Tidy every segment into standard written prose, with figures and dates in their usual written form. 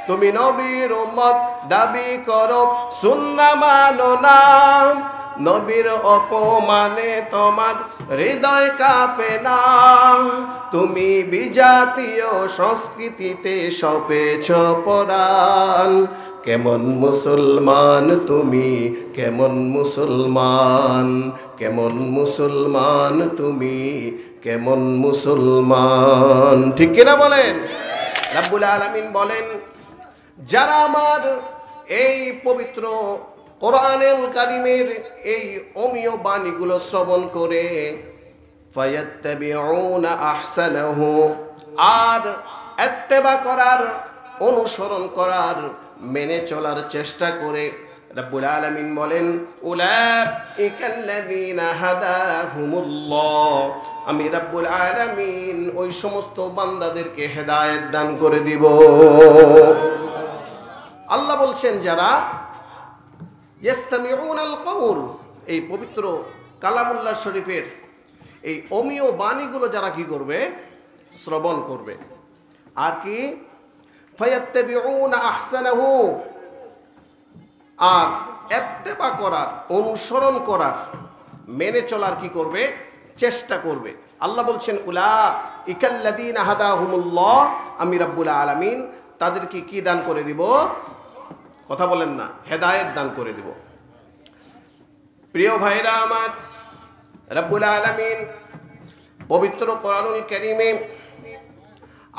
তুমি নবীর উম্মত দাবি করো সুন্নাহ মানো না, নবীর অপমানে তোমার হৃদয় কাঁপে না, তুমি বিজাতীয় সংস্কৃতিতে সপেছ পরাণ। কেমন মুসলমান তুমি, কেমন মুসলমান, কেমন মুসলমান তুমি, কেমন মুসলমান। ঠিক কিনা বলেন? রাব্বুল আলামিন বলেন, যারা আমার এই পবিত্র কোরআনুল কারীমের এই অমীয় বাণীগুলো শ্রবণ করে ফায়াত্তাবিউনা আহসানাহু, আর ইত্তেবা করার, অনুসরণ করার, মেনে চলার চেষ্টা করে, রাব্বুল আলামিন বলেন উলাইকাল্লাযীনা হাদাহুমুল্লাহ, আমি রাব্বুল আলামিন ওই সমস্ত বান্দাদেরকে হেদায়েত দান করে দিব। আল্লাহ বলছেন যারা ইস্তামিউনাল কাউল, এই পবিত্র কালামুল্লাহ শরীফের এই অমীয় বাণীগুলো যারা কি করবে, শ্রবণ করবে, আর কি ফায়াত্তাবিউনা আহসানাহু, আর ইত্তেবা করার, অনুসরণ করার, মেনে চলার কি করবে, চেষ্টা করবে। আল্লাহ বলছেন উলাইকাল্লাযীনা হাদাহুমুল্লাহ, আমি রাব্বুল আলামিন তাদেরকে কি দান করে দিব? কথা বলেন না, হেদায়েত দান করে দিব। প্রিয় ভাইরা আমার, রাব্বুল আলামিন পবিত্র কোরআনুল কারীমে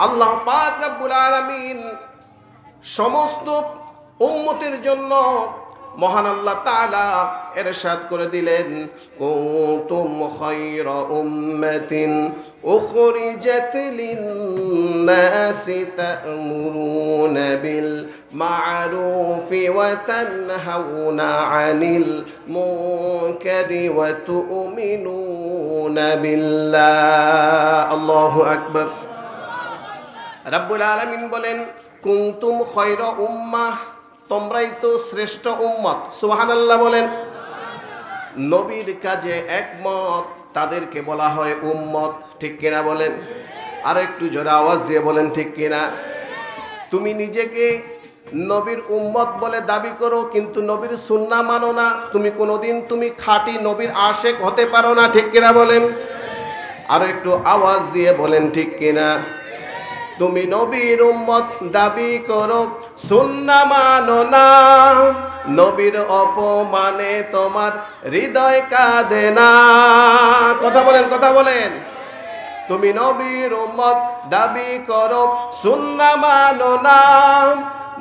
আল্লাহ পাক রাব্বুল আলামিন সমস্ত উম্মতের জন্য মহান আল্লাহ তাআলা ইরশাদ করে দিলেন, কুনতুম খায়রা উম্মাতিন উখরিজাত লিন-নাসি তা'মুরুনা বিল মা'রুফি ওয়া তানহাউনা 'আনিল মুনকারি ওয়া তু'মিনুনা বিল্লাহ। আল্লাহু আকবার। রাব্বুল আলামিন বলেন, কুনতুম খায়রা উম্মাহ, তোমরাই তো শ্রেষ্ঠ উম্মত। সুবহানাল্লাহ বলেন। নবীর কাজে একমত তাদেরকে বলা হয় উম্মত। ঠিক কিনা বলেন? আর একটু জোরে আওয়াজ দিয়ে বলেন ঠিক কিনা। তুমি নিজেকে নবীর উম্মত বলে দাবি করো, কিন্তু নবীর সুন্নাহ মানো না, তুমি কোনোদিন তুমি খাঁটি নবীর আশেক হতে পারো না। ঠিক কিনা বলেন? আর একটু আওয়াজ দিয়ে বলেন ঠিক কিনা। তুমি নবীর উম্মত দাবি করো, সুন্নাহ মানো না, নবীর অপমানে তোমার হৃদয় কাঁদে না। কথা বলেন, কথা বলেন। তুমি নবীর উম্মত দাবি করো, সুন্নাহ মানো না,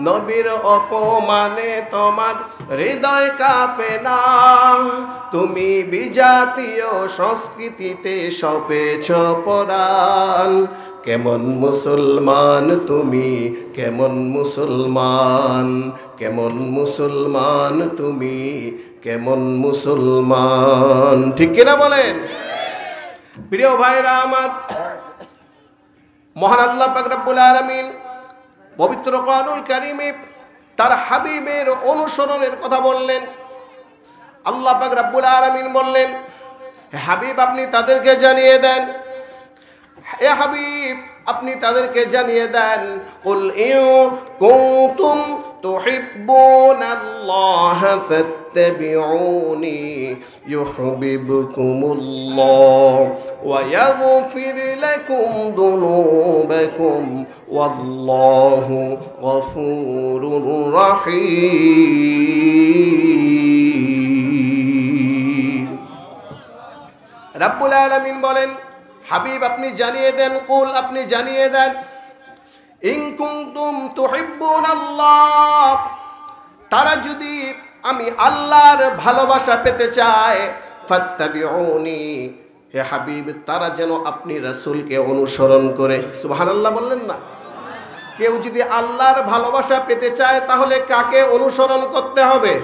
নবীর অপমানে তোমার হৃদয় কাঁপে না, তুমি বিজাতীয় সংস্কৃতিতে সপেছ পরাণ। কেমন মুসলমান তুমি, কেমন মুসলমান, কেমন মুসলমান তুমি, কেমন মুসলমান। ঠিক কিনা বলেন? প্রিয় ভাইরা আমার, মহান আল্লাহ পাক রব্বুল আলামিন পবিত্র কোরআনুল কারীমে তার হাবিবের অনুসরণের কথা বললেন। আল্লাহ পাক রব্বুল আলামিন বললেন, হে হাবিব আপনি তাদেরকে জানিয়ে দেন, হে হাবিব আপনি তাদেরকে জানিয়ে দেন, কুল ইন কুনতুম তুহিব্বুনাল্লাহ ফাত্তাবিউনি ইউহিব্বুকুমুল্লাহ ওয়া ইয়াগফির লাকুম যুনুবাকুম ওয়াল্লাহু গফুরুর রহিম। রাব্বুল আলামিন বলেন, হাবিব আপনি জানিয়ে দেন, কুল আপনি জানিয়ে দেন, ইন কুনতুম তুহিব্বুনাল্লাহ, তারা যদি আমি আল্লাহর ভালোবাসা পেতে চায়, ফাত্তাবিউনি, হে হাবিব তারা যেন আপনি রাসূলকে অনুসরণ করে। সুবহানাল্লাহ বললেন না? কেউ যদি আল্লাহর ভালোবাসা পেতে চায় তাহলে কাকে অনুসরণ করতে হবে?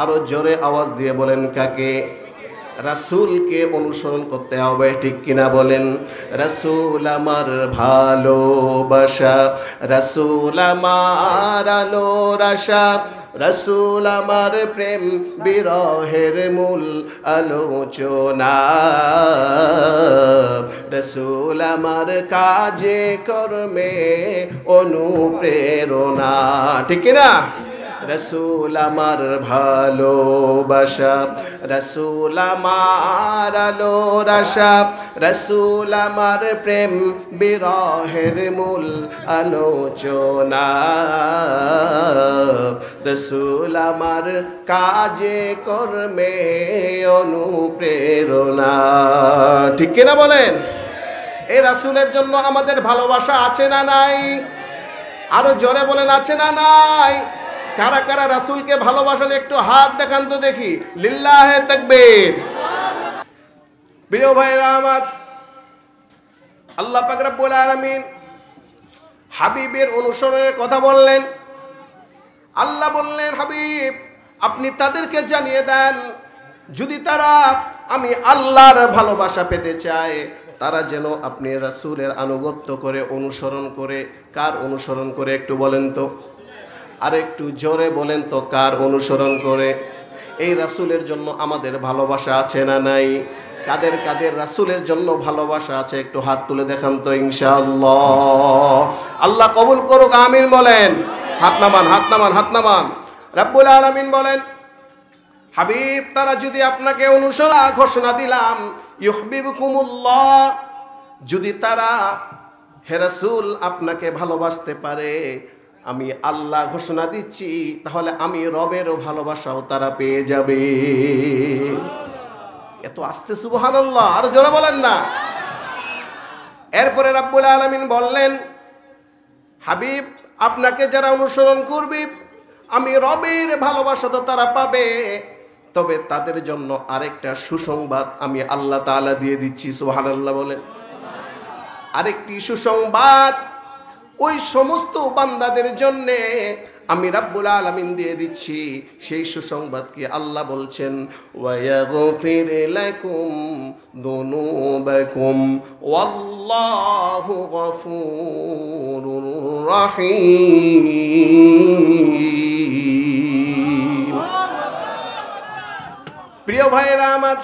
আরো জোরে আওয়াজ দিয়ে বলেন কাকে? রাসূলকে অনুসরণ করতে হবে, ঠিক কিনা বলেন? রাসূল আমার ভালোবাসা, রাসূল আমার আলোর আশা, রাসূল আমার প্রেম বিরহের মূল আলোচনা, রাসূল আমার কাজে কর্মে অনুপ্রেরণা, ঠিক কিনা? রাসূল আমার ভালোবাসা, রাসূল আমার আলোর আশা, রাসূল আমার প্রেম বিরহের মূল আলোচনা, রাসূল আমার কাজে কর্মে অনুপ্রেরণা, ঠিক কিনা বলেন? এই রাসূলের জন্য আমাদের ভালোবাসা আছে না নাই? আরো জোরে বলেন, আছে না নাই? কারা কারা রাসূলকে ভালোবাসেন একটু হাত দেখান তো দেখি। লিল্লাহে তাকবীর। প্রিয় ভাইরা আমার, আল্লাহ পাক রব্বুল আলামিন হাবিবের অনুসরণের কথা বললেন। আল্লাহ বললেন, হাবিব আপনি তাদেরকে জানিয়ে দেন, যদি তারা আমি আল্লাহর ভালোবাসা পেতে চায়, তারা যেন আপনি রাসূলের আনুগত্য করে, অনুসরণ করে। কার অনুসরণ করে একটু বলেন তো? আর একটু জোরে বলেন তো, কার অনুসরণ করে? এই রাসূলের জন্য আমাদের ভালোবাসা আছে না নাই? কাদের কাদের রাসূলের জন্য ভালোবাসা আছে একটু হাত তুলে দেখান তো ইনশাআল্লাহ। আল্লাহ কবুল করুক, আমিন বলেন। হাত নামান, হাত নামান, হাত নামান। রব্বুল আলামিন বলেন, হাবিব তারা যদি আপনাকে অনুসরণ, ঘোষণা দিলাম ইউহিব্বুকুমুল্লাহ, যদি তারা হে রাসূল আপনাকে ভালোবাসতে পারে, আমি আল্লাহ ঘোষণা দিচ্ছি, তাহলে আমি রবেরও ভালোবাসাও তারা পেয়ে যাবে। এত আস্তে সুবহানাল্লাহ, আর জোরে বলেন না। এরপরে রব্বুল আলামিন বললেন, হাবিব আপনাকে যারা অনুসরণ করবে, আমি রবের ভালোবাসা তো তারা পাবে, তবে তাদের জন্য আরেকটা সুসংবাদ আমি আল্লাহ তাআলা দিয়ে দিচ্ছি। সুবহানাল্লাহ বলেন। আরেকটি সুসংবাদ ওই সমস্ত বান্দাদের জন্যে আমি রব্বুল আলামিন দিয়ে দিচ্ছি। সেই সুসংবাদ কি? আল্লাহ বলছেন, ওয়ায়াগফির লাকুম যুনুবাকুম ওয়াল্লাহু গফুরুর রহিম। প্রিয় ভাইরা আমার,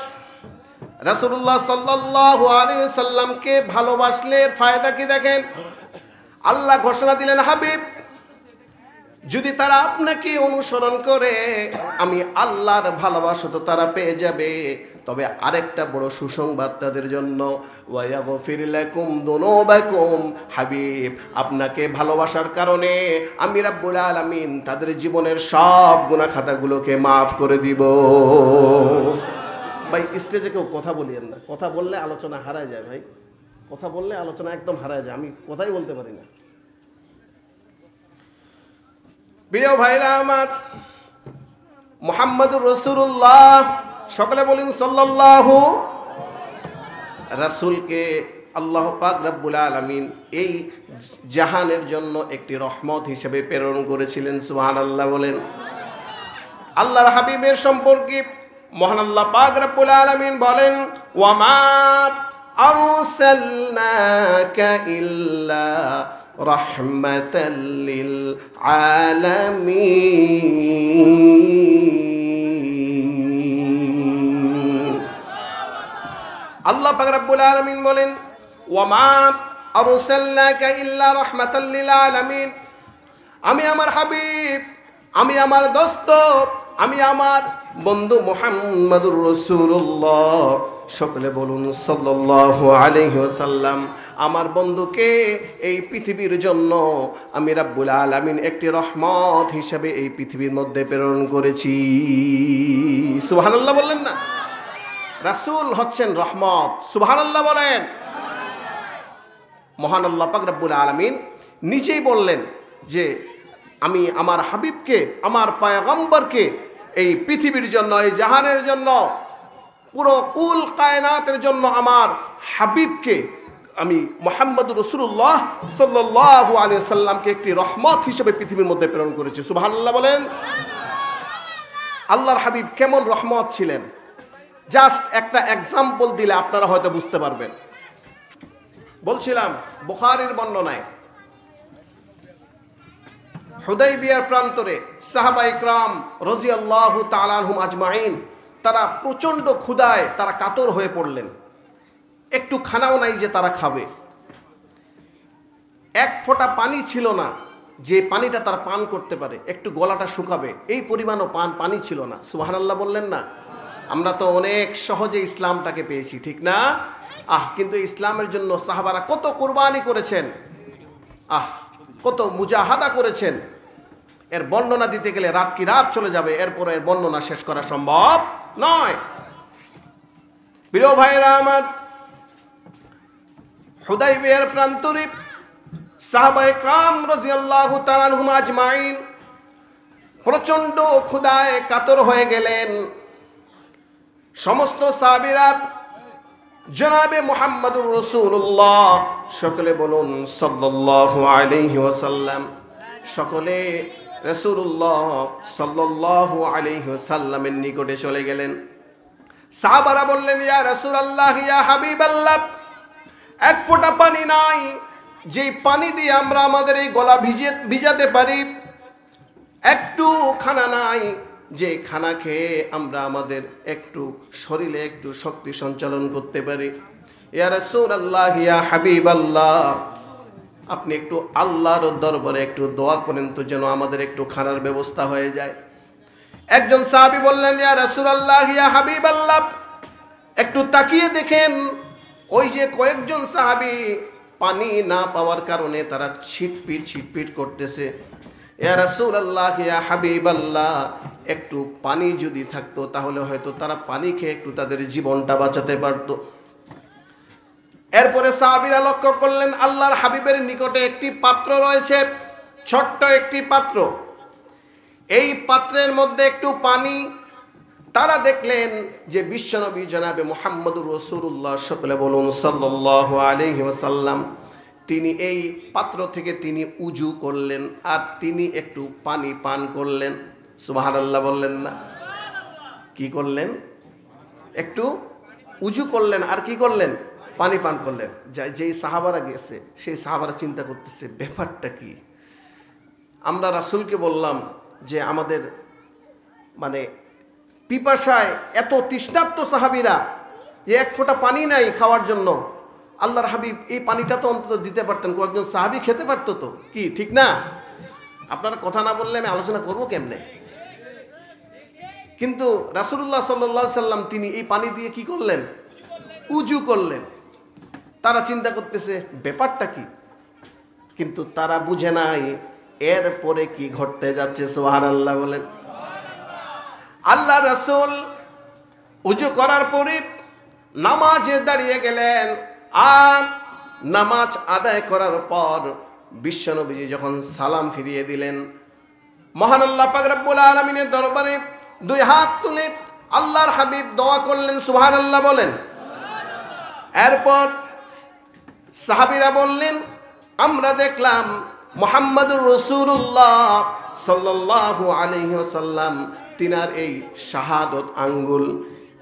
রাসূলুল্লাহ সাল্লাল্লাহু আলাইহি ওয়াসাল্লামকে ভালোবাসলে ফায়দা কি দেখেন। আল্লাহ ঘোষণা দিলেন, হাবিব যদি তারা আপনাকে অনুসরণ করে, আমি আল্লাহর ভালোবাসা তো তারা পেয়ে যাবে, তবে আরেকটা বড় সুসংবাদ তাদের জন্য, ওয়ায়াগফির লাকুম যুনুবাকুম। হাবিব আপনাকে ভালোবাসার কারণে আমি রব্বুল আলামিন তাদের জীবনের সব গুনাহ খাতাগুলোকে মাফ করে দিব। ভাই স্টেজে কেউ কথা বলিয়েন না, কথা বললে আলোচনা হারায় যায়। ভাই কথা বললে আলোচনা একদম হারায় যায়, আমি কথাই বলতে পারি না। প্রিয় ভাইরা আমার, মুহাম্মদুর রাসূলুল্লাহ, সকলে বলেন সাল্লাল্লাহু। রাসূলকে আল্লাহ পাক রব্বুল আলামিন এই জাহানের জন্য একটি রহমত হিসেবে প্রেরণ করেছিলেন। সুবহানাল্লাহ বলেন। আল্লাহর হাবিবের সম্পর্কে মহান আল্লাহ পাক রব্বুল আলামিন বলেন, ওয়ামা আরসালনাকা ইল্লা রাহমাতাল লিল আলামিন। আল্লাহ পাক রব্বুল আলামিন বলেন, ওয়ামা আরসালনাকা ইল্লা রাহমাতাল লিল আলামিন। আমি আমার হাবিব, আমি আমার দোস্ত, আমি আমার বন্ধু মুহাম্মদুর রাসূলুল্লাহ, সকলে বলুন সাল্লাল্লাহু আলাইহি ওয়াসাল্লাম, আমার বন্ধুকে এই পৃথিবীর জন্য আমি রব্বুল আলামিন একটি রহমত হিসেবে এই পৃথিবীর মধ্যে প্রেরণ করেছি। সুবহানাল্লাহ বললেন না? রাসূল হচ্ছেন রহমত। সুবহানাল্লাহ বলেন। মহান আল্লাহ পাক রব্বুল আলামিন নিজেই বললেন যে আমি আমার হাবিবকে, আমার পয়গম্বরকে এই পৃথিবীর জন্য, এই জাহানের জন্য, পুরো কুল কায়নাতের জন্য আমার হাবিবকে আমি মুহাম্মদুর রাসূলুল্লাহ সাল্লাল্লাহু আলাইহি ওয়াসাল্লামকে একটি রহমত হিসেবে পৃথিবীর মধ্যে প্রেরণ করেছি। সুবহানাল্লাহ বলেন। আল্লাহর হাবিব কেমন রহমত ছিলেন? জাস্ট একটা এক্সাম্পল দিলে আপনারা হয়তো বুঝতে পারবেন। বলছিলাম বুখারীর বর্ণনায় হুদাইবিয়ার প্রান্তরে সাহাবা ইকরাম রাদিয়াল্লাহু তাআলা আনহুম আজমাইন তারা প্রচন্ড ক্ষুধায় তারা কাতর হয়ে পড়লেন। একটু খানাও নাই যে তারা খাবে, এক ফোঁটা পানি ছিল না যে পানিটা তারা পান করতে পারে, একটু গলাটা শুকাবে এই পরিমাণও পানি ছিল না। সুবহানাল্লাহ বললেন না? আমরা তো অনেক সহজে ইসলামটাকে পেয়েছি, ঠিক না? কিন্তু ইসলামের জন্য সাহাবারা কত কুরবানি করেছেন, কত মুজাহাদা করেছেন। এর বর্ণনা দিতে গেলে রাত কি রাত চলে যাবে, এরপরে এর বর্ণনা শেষ করা সম্ভব নয়। প্রিয় ভাইরা আমার, হুদাইবিয়ার প্রান্তরে সাহাবায়ে কেরাম রাদিয়াল্লাহু তাআলা আনহুম আজমাইন প্রচন্ড ক্ষুধায় কাতর হয়ে গেলেন। সমস্ত সাহাবীরা জনাবে মুহাম্মদুর রাসূলুল্লাহ, সকলে বলুন সাল্লাল্লাহু আলাইহি ওয়াসাল্লাম, সকলে রাসূলুল্লাহ সাল্লাল্লাহু আলাইহি ওয়াসাল্লামের নিকটে চলে গেলেন। সাহাবারা বললেন, ইয়া রাসূলুল্লাহ, ইয়া হাবিবাল্লাহ, এক ফোঁটা পানি নাই যে পানি দিয়ে আমরা আমাদের এই গলা ভিজাতে পারি, একটু খানা নাই যে খানা খেয়ে আমরা আমাদের একটু শরীরে একটু শক্তি সঞ্চালন করতে পারি। ইয়া রাসূলুল্লাহ, ইয়া হাবিবাল্লাহ, আপনি একটু আল্লাহর দরবারে একটু দোয়া করেন তো যেন আমাদের একটু খানার ব্যবস্থা হয়ে যায়। একজন সাহাবী বললেন, ইয়া রাসূলুল্লাহ, ইয়া হাবিবাল্লাহ, একটু তাকিয়ে দেখেন ওই যে কয়েকজন সাহাবী পানি না পাওয়ার কারণে তারা ছিটপিট করতেছে। ইয়া রাসূলুল্লাহ, ইয়া হাবিবাল্লাহ, একটু পানি যদি থাকতো তাহলে হয়তো তারা পানি খেয়ে একটু তাদের জীবনটা বাঁচাতে পারতো। এরপরে সাহাবীরা লক্ষ্য করলেন আল্লাহর হাবিবের নিকটে একটি পাত্র রয়েছে, ছোট্ট একটি পাত্র, এই পাত্রের মধ্যে একটু পানি। তারা দেখলেন যে বিশ্বনবী জনাবে মুহাম্মদুর রাসূলুল্লাহ, সকলে বলুন সাল্লাল্লাহু আলাইহি ওয়াসাল্লাম, তিনি এই পাত্র থেকে তিনি উজু করলেন আর তিনি একটু পানি পান করলেন। সুবহানাল্লাহ বললেন না? কি করলেন? একটু উজু করলেন আর কি করলেন? পানি পান করলেন। যেই সাহাবারা গেছে সেই সাহাবারা চিন্তা করতেছে ব্যাপারটা কি। আমরা রাসূলকে বললাম যে আমাদের মানে পিপাসায় এত তৃষ্ণার্ত সাহাবীরা যে এক ফোঁটা পানি নাই খাওয়ার জন্য, আল্লাহর হাবিব এই পানিটা তো অন্তত দিতে পারতেন, কয়েকজন সাহাবী খেতে পারতো তো, কি ঠিক না? আপনারা কথা না বললে আমি আলোচনা করবো কেমনে? কিন্তু রাসূলুল্লাহ সাল্লাল্লাহু আলাইহি সাল্লাম তিনি এই পানি দিয়ে কি করলেন? উজু করলেন। তারা চিন্তা করতেছে ব্যাপারটা কি, কিন্তু তারা বুঝে নাই এরপরে কি ঘটতে যাচ্ছে। সুবহানাল্লাহ বলেন। আল্লাহ রাসূল উজু করার পরে নামাজে দাঁড়িয়ে গেলেন, আর নামাজ আদায় করার পর বিশ্বনবীজি যখন সালাম ফিরিয়ে দিলেন, মহান আল্লাহ পাক রব্বুল আলামিনের দরবারে দুই হাত তুলে আল্লাহর হাবিব দোয়া করলেন। সুবহানাল্লাহ বলেন। এরপর সাহাবীরা বললেন, আমরা দেখলাম মুহাম্মদুর রাসূলুল্লাহ সাল্লাল্লাহু আলাইহি ওয়াসাল্লাম তিনার এই শাহাদত আঙ্গুল,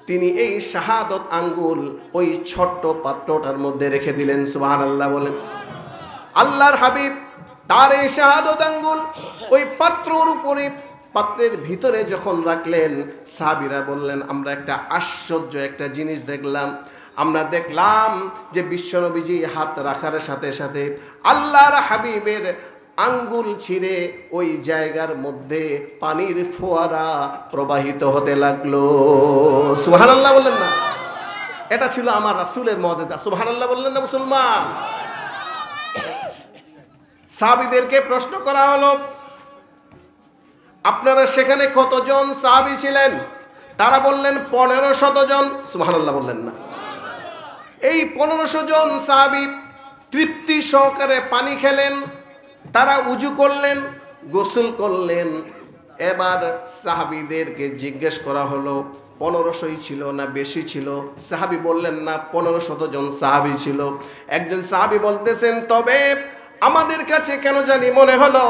তিনি এই শাহাদত আঙ্গুল ওই ছোট্ট পাত্রটার মধ্যে রেখে দিলেন। সুবহানাল্লাহ বলেন। আল্লাহর হাবিব তার এই শাহাদত আঙ্গুল ওই পাত্রর উপরে, পাত্রের ভিতরে যখন রাখলেন, সাহাবীরা বললেন আমরা একটা আশ্চর্য একটা জিনিস দেখলাম। আমরা দেখলাম যে বিশ্বনবীজি হাত রাখার সাথে সাথে আল্লাহর হাবিবের আঙ্গুল ছিঁড়ে ওই জায়গার মধ্যে পানির ফোয়ারা প্রবাহিত হতে লাগলো। সুবহানাল্লাহ বললেন না? এটা ছিল আমার রাসূলের মুজিজা। সুবহানাল্লাহ বললেন না মুসলমান? সাহাবীদেরকে প্রশ্ন করা হলো, আপনারা সেখানে কতজন সাহাবী ছিলেন? তারা বললেন 1500 জন। সুবহানাল্লাহ বললেন না? এই 1500 জন সাহাবী তৃপ্তি সহকারে পানি খেলেন, তারা উজু করলেন, গোসল করলেন। এবার সাহাবীদেরকে জিজ্ঞেস করা হলো 1500ই ছিল না বেশি ছিল? সাহাবী বললেন না, 1500 জন সাহাবী ছিল। একজন সাহাবী বলতেছেন, তবে আমাদের কাছে কেন জানি মনে হলো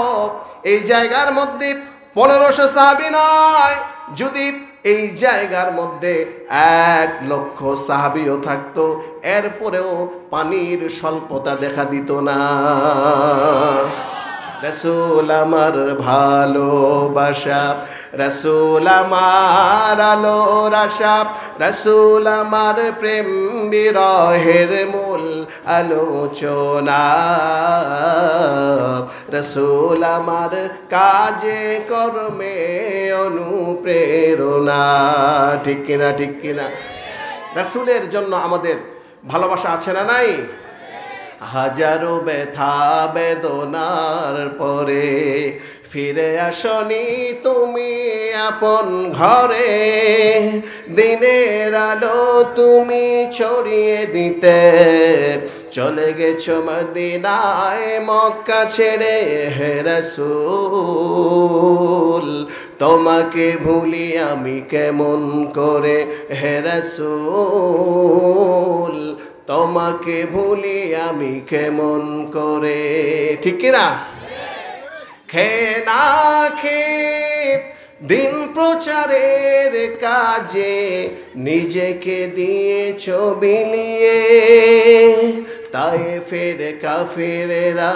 এই জায়গার মধ্যে 1500 সাহাবী নয়, যদি এই জায়গার মধ্যে 1,00,000 সাহাবীও থাকতো, এরপরেও পানির স্বল্পতা দেখা দিত না। রাসূল আমার ভালোবাসা, রাসূল আমার আলোর আশা, রাসূল আমার প্রেম বিরহের মূল আলোচনা, রাসূল আমার কাজে কর্মে অনুপ্রেরণা। ঠিক কিনা, ঠিক কিনা? রাসূলের জন্য আমাদের ভালোবাসা আছে না নাই? হাজারো ব্যথা বেদনার পরে ফিরে আসনি তুমি আপন ঘরে, দিনের আলো তুমি ছড়িয়ে দিতে চলে গেছো মদিনায় মক্কা ছেড়ে। হে রাসূল তোমাকে ভুলি আমি কেমন করে, হে রাসূল তোমাকে ভুলি আমি কেমন করে। ঠিক কিনা? খেয়ে না খেয়ে দিন প্রচারের কাজে নিজেকে দিয়েছ বিলিয়ে, তায়েফের কাফেরেরা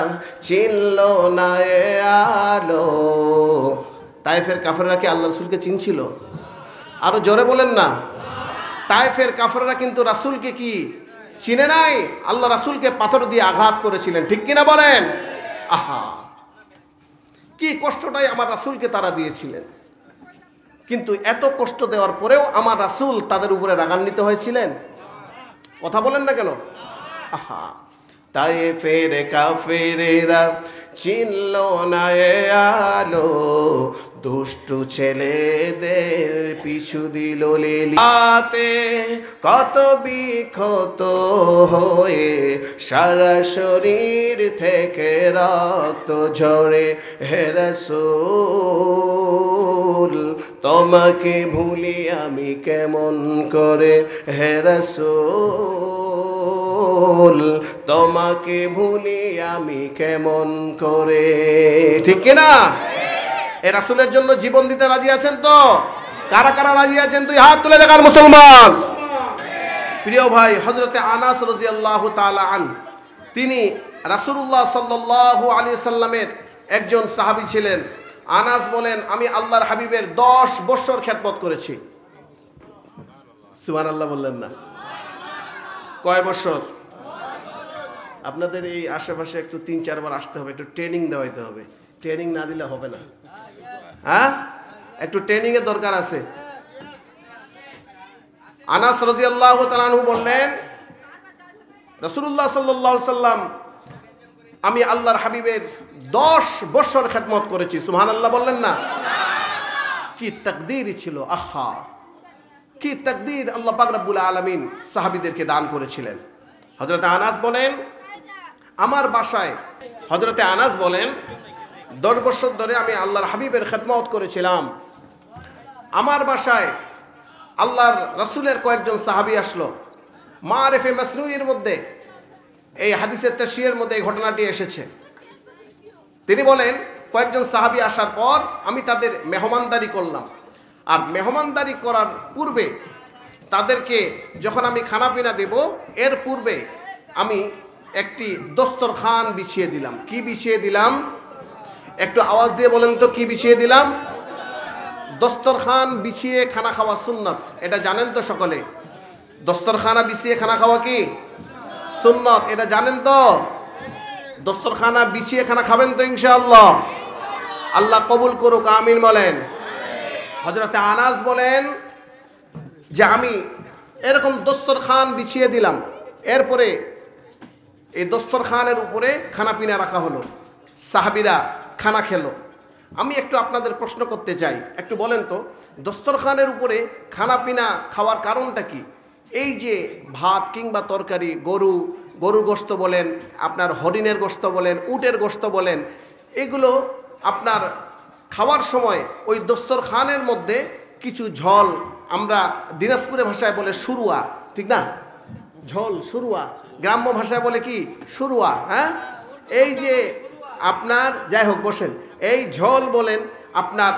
চিনল না এ আলো। তায়েফের কাফেররা কি আল্লাহ রাসূলকে চিনছিল? আরো জোরে বলেন না। তায়েফের কাফেররা কিন্তু রাসূলকে কি চিনে নাই? আল্লাহ রাসূলকে পাথর দিয়ে আঘাত করেছিলেন। ঠিক কিনা বলেন? আহা, কি কষ্টটাই আমার রাসূলকে তারা দিয়েছিলেন, কিন্তু এত কষ্ট দেওয়ার পরেও আমার রাসূল তাদের উপরে রাগান্বিত হয়েছিলেন। কথা বলেন না কেন? আহা, তায়েফের কাফেরেরা চিনল না এ আলো, দুষ্টু ছেলেদের পিছু দিল লীলাতে, কত বিক্ষত হয়ে সারা শরীর থেকে রক্ত ঝরে। হে রাসূল তোমাকে ভুলি আমি কেমন করে, হে রাসূল তোমাকে ভুলি আমি কেমন করে। ঠিক কিনা? এই রাসূলের জন্য জীবন দিতে রাজি আছেন তো? কারা কারা রাজি আছেন দুই হাত তুলে দেখান মুসলমান। প্রিয় ভাই, হযরতে আনাস রাদিয়াল্লাহু তাআলা আন, তিনি রাসূলুল্লাহ সাল্লাল্লাহু আলাইহি সাল্লামের একজন সাহাবী ছিলেন। আনাস বলেন, আমি আল্লাহর হাবিবের 10 বছর খেদমত করেছি। সুবহানাল্লাহ বললেন না? কয় বছর? আপনাদের এই আশেপাশে একটু 3-4 বার আসতে হবে, একটু ট্রেনিং দেওয়াইতে হবে। ট্রেনিং না দিলে হবে না। হ্যাঁ, একটু ট্রেনিং এর দরকার আছে। আনাস রাদিয়াল্লাহু তাআলা আনহু বললেন, রাসূলুল্লাহ সাল্লাল্লাহু আলাইহি সাল্লাম আমি আল্লাহর হাবিবের 10 বছর খেদমত করেছি। সুবহানাল্লাহ বললেন না? কি তাকদীর ছিল! আহা, কি তাকদীর আল্লাহ পাক রব্বুল আলামিন সাহাবীদেরকে দান করেছিলেন। হযরত আনাস বলেন, আমার বাসায়, হযরতে আনাস বলেন 10 বছর ধরে আমি আল্লাহর হাবিবের খেদমত করেছিলাম। আমার বাসায় আল্লাহর রাসূলের কয়েকজন সাহাবী আসলো। মারিফে মাসনুইয়ের মধ্যে, এই হাদিসের তাশরিহের মধ্যে এই ঘটনাটি এসেছে। তিনি বলেন, কয়েকজন সাহাবী আসার পর আমি তাদের মেহমানদারি করলাম। আর মেহমানদারি করার পূর্বে তাদেরকে যখন আমি খানা পিনা দেব, এর পূর্বে আমি একটি দস্তরখান বিছিয়ে দিলাম। কি বিছিয়ে দিলাম? একটু আওয়াজ দিয়ে বলেন তো, কি বিছিয়ে দিলাম? দস্তরখান বিছিয়ে খানা খাওয়া সুন্নাত, এটা জানেন তো সকলে? দস্তরখানা বিছিয়ে খানা খাওয়া কি সুন্নাত, এটা জানেন তো? দস্তরখানা বিছিয়ে খানা খাবেন তো ইনশাআল্লাহ? আল্লাহ কবুল করুক, আমিন বলেন। হযরতে আনাস বলেন যে আমি এরকম দস্তরখান বিছিয়ে দিলাম, এরপরে এই দস্তরখানের উপরে খানা পিনা রাখা হলো, সাহাবীরা খানা খেলো। আমি একটু আপনাদের প্রশ্ন করতে চাই, একটু বলেন তো, দস্তরখানের উপরে খানা পিনা খাওয়ার কারণটা কি? এই যে ভাত কিংবা তরকারি, গরু গোশত বলেন, আপনার হরিণের গোশত বলেন, উটের গোশত বলেন, এগুলো আপনার খাওয়ার সময় ওই দস্তরখানের মধ্যে কিছু ঝোল, আমরা দিনাজপুরের ভাষায় বলে সুরুয়া, ঠিক না? ঝোল, সুরুয়া, গ্রাম্য ভাষায় বলে কি সুরুয়া। হ্যাঁ, এই যে আপনার, যাই হোক বসেন, এই ঝোল বলেন, আপনার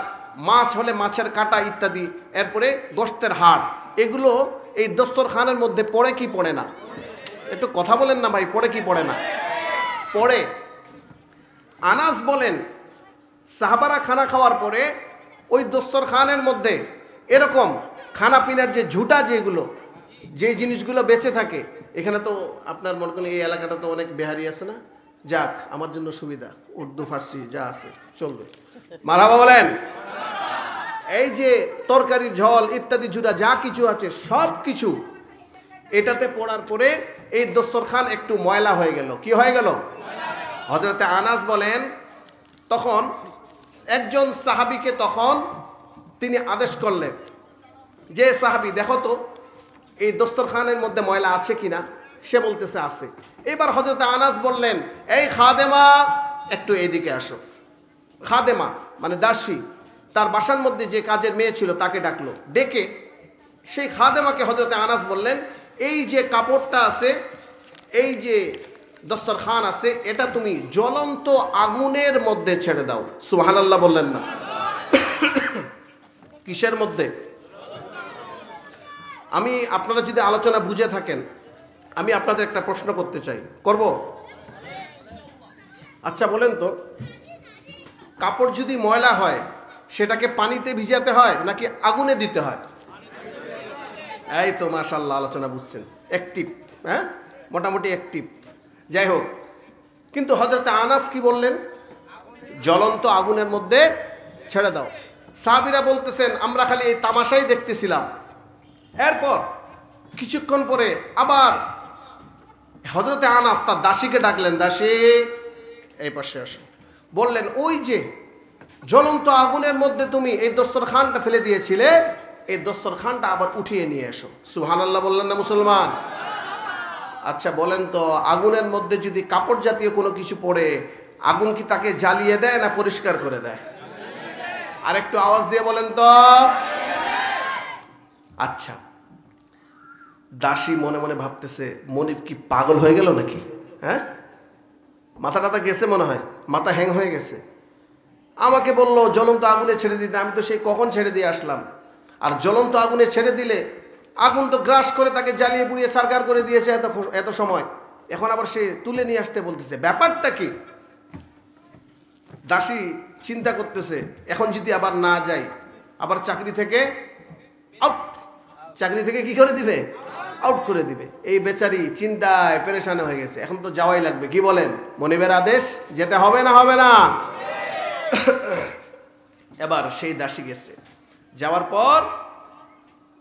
মাছ হলে মাছের কাঁটা ইত্যাদি, এরপরে গোশতের হাড়, এগুলো এই দস্তরখানের মধ্যে পড়ে কি পড়ে না? একটু কথা বলেন না ভাই, পড়ে কি পড়ে না? পড়ে। আনাস বলেন সাহাবারা খানা খাওয়ার পরে ওই দস্তরখানের মধ্যে এরকম খানা পিনার যে ঝুটা, যেগুলো যে জিনিসগুলো বেঁচে থাকে, এখানে তো আপনার মনে করেন এই এলাকাটা তো অনেক বেহারি আছে না, যাক আমার জন্য সুবিধা, উর্দু ফার্সি যা আছে চলবে, মারহাবা বলেন। এই যে তরকারি ঝোল ইত্যাদি ঝুটা যা কিছু আছে সব কিছু এটাতে পড়ার পরে এই দস্তরখান একটু ময়লা হয়ে গেল। কি হয়ে গেল? হযরতে আনাস বলেন তখন একজন সাহাবীকে তখন তিনি আদেশ করলেন যে সাহাবী দেখো তো এই দস্তরখানের মধ্যে ময়লা আছে কিনা। সে বলতেছে আছে। এবার হযরতে আনাস বললেন এই খাদেমা একটু এইদিকে আসো। খাদেমা মানে দাসী, তার বাসার মধ্যে যে কাজের মেয়ে ছিল তাকে ডাকলো। ডেকে সেই খাদেমাকে হযরতে আনাস বললেন এই যে কাপড়টা আছে, এই যে দস্তরখান আছে, এটা তুমি জ্বলন্ত আগুনের মধ্যে ছেড়ে দাও। সুবহানাল্লাহ বললেন না? কিসের মধ্যে? আমি আপনারা যদি আলোচনা বুঝে থাকেন আমি আপনাদের একটা প্রশ্ন করতে চাই, করব? আচ্ছা বলেন তো, কাপড় যদি ময়লা হয় সেটাকে পানিতে ভিজাতে হয় নাকি আগুনে দিতে হয়? এই তো মাশাআল্লাহ আলোচনা বুঝছেন, অ্যাক্টিভ, হ্যাঁ মোটামুটি অ্যাক্টিভ। যাই হোক, কিন্তু হযরত আনাস কি বললেন? জ্বলন্ত আগুনের মধ্যে ছেড়ে দাও। সাহাবীরা বলতেছেন আমরা খালি এই তামাশাই দেখতেছিলাম। এরপর কিছুক্ষণ পরে আবার হযরতে আনাস তার দাসীকে ডাকলেন, দাসী এই পাশে আসো। বললেন ওই যে জ্বলন্ত আগুনের মধ্যে তুমি এই দস্তরখানটা ফেলে দিয়েছিলে, এই দস্তরখানটা আবার উঠিয়ে নিয়ে এসো। সুবহানাল্লাহ বললেন না মুসলমান? আচ্ছা বলেন তো, আগুনের মধ্যে যদি কাপড় জাতীয় কোনো কিছু পড়ে আগুন কি তাকে জ্বালিয়ে দেয় না পরিষ্কার করে দেয়? আর একটু আওয়াজ দিয়ে বলেন তো। আচ্ছা, দাসী মনে মনে ভাবতেছে মনিব কি পাগল হয়ে গেল নাকি? হ্যাঁ, মাথা টাথা গেছে মনে হয়, মাথা হ্যাং হয়ে গেছে। আমাকে বললো জ্বলন্ত আগুনে ছেড়ে দিতে, আমি তো সেই কখন ছেড়ে দিয়ে আসলাম। আর জ্বলন্ত আগুনে ছেড়ে দিলে আগুন তো গ্রাস করে তাকে জ্বালিয়ে পুড়িয়ে সারকার করে দিয়েছে এত সময়, এখন আবার সে তুলে নিয়ে আসতে বলতেছে, ব্যাপারটা কি? দাসী চিন্তা করতেছে এখন যদি আবার না যাই আবার চাকরি থেকে আউট, চাকরি থেকে কি করে দিবে? আউট করে দিবে। এই বেচারি চিন্তায় পেরেশান হয়ে গেছে, এখন তো যাওয়াই লাগবে। কি বলেন? মনিবের আদেশ, যেতে হবে না হবে না? এবার সেই দাসী গেছে, যাওয়ার পর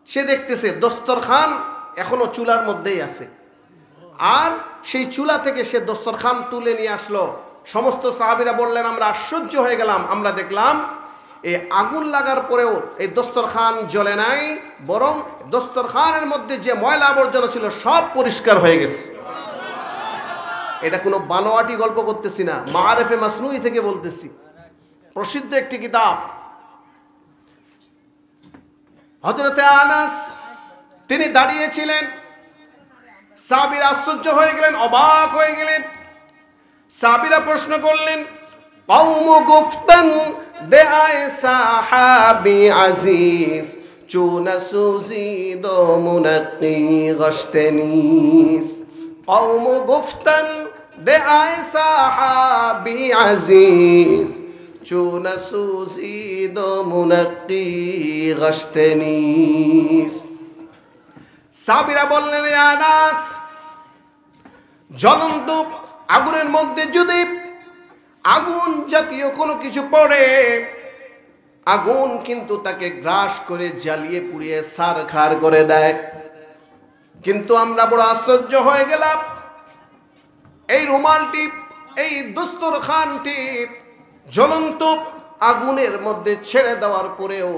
সে দেখতেছে দস্তরখান এখনো চুলার মধ্যেই আছে, আর সেই চুলা থেকে সে দস্তরখান তুলে নিয়ে আসলো। সমস্ত সাহাবীরা বললেন আমরা আশ্চর্য হয়ে গেলাম, আমরা দেখলাম এই আগুন লাগার পরেও এই দস্তরখান জ্বলে নাই, বরং দস্তরখানের মধ্যে যে ময়লা আবর্জনা ছিল সব পরিষ্কার হয়ে গেছে। এটা কোনো বানোয়াটি গল্প করতেছি না, মাআরিফে মাসনুই থেকে বলতেছি, প্রসিদ্ধ একটি কিতাব। হযরতে আনাস তিনি দাঁড়িয়েছিলেন, সাহাবীরা আশ্চর্য হয়ে গেলেন, অবাক হয়ে গেলেন। সাহাবীরা প্রশ্ন করলেন, কওমু গুফতান দে আয়ে সাহাবী আজিজ চুনা সুজিদ মুনাক্কি গশতনিস। কওমু গুফতান দে আয়ে সাহাবী আজিজ চুনা সুজিদ মুনাক্কি গশতনিস। সাহাবীরা বললেন, ইয়া আনাস, জ্বলন্ত আগুনের মধ্যে যদি আগুন জাতীয় কোনো কিছু পড়ে, আগুন কিন্তু তাকে গ্রাস করে জ্বালিয়ে পুড়িয়ে ছারখার করে দেয়। কিন্তু আমরা বড় আশ্চর্য হয়ে গেলাম, এই রুমালটি, এই দস্তরখানটি জ্বলন্ত আগুনের মধ্যে ছেড়ে দেওয়ার পরেও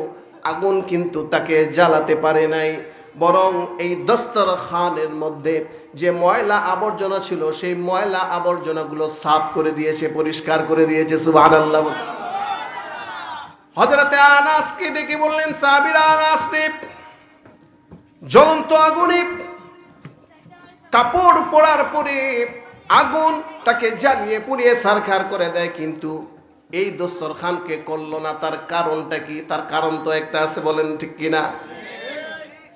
আগুন কিন্তু তাকে জ্বালাতে পারে নাই, বরং এই দস্তরখানের মধ্যে যে ময়লা আবর্জনা ছিল সেই ময়লা আবর্জনাগুলো সাফ করে দিয়েছে, পরিষ্কার করে দিয়েছে। সুবহানাল্লাহ। হযরতে আনাসকে ডেকে বললেন, সাহাবীরা আনাস রে, জ্বলন্ত আগুনে কাপড় পরার পরে আগুন তাকে জ্বালিয়ে পুড়িয়ে ছারখার করে দেয়, কিন্তু এই দস্তরখানকে করলো না, তার কারণটা কি? তার কারণ তো একটা আছে, বলেন ঠিক কিনা?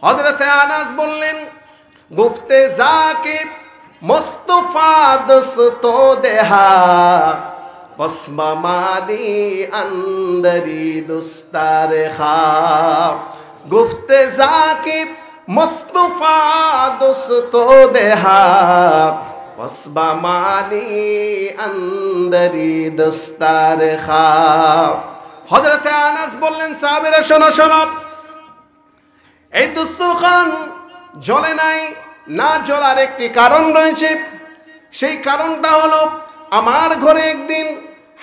হযরত আনাস বললেন, গুফতে জাকে মুস্তাফা দস্তো দেহা পসমামানি আন্দরি দুস্তারে খা। গুফতে জাকে মুস্তাফা দস্তো দেহা পসমামানি আন্দরি দুস্তারে খা। হযরত আনাস বললেন, সাহাবীরা শোনো শোনো, এই দস্তরখান জ্বলে নাই, না জ্বলার একটি কারণ রয়েছে। সেই কারণটা হলো, আমার ঘরে একদিন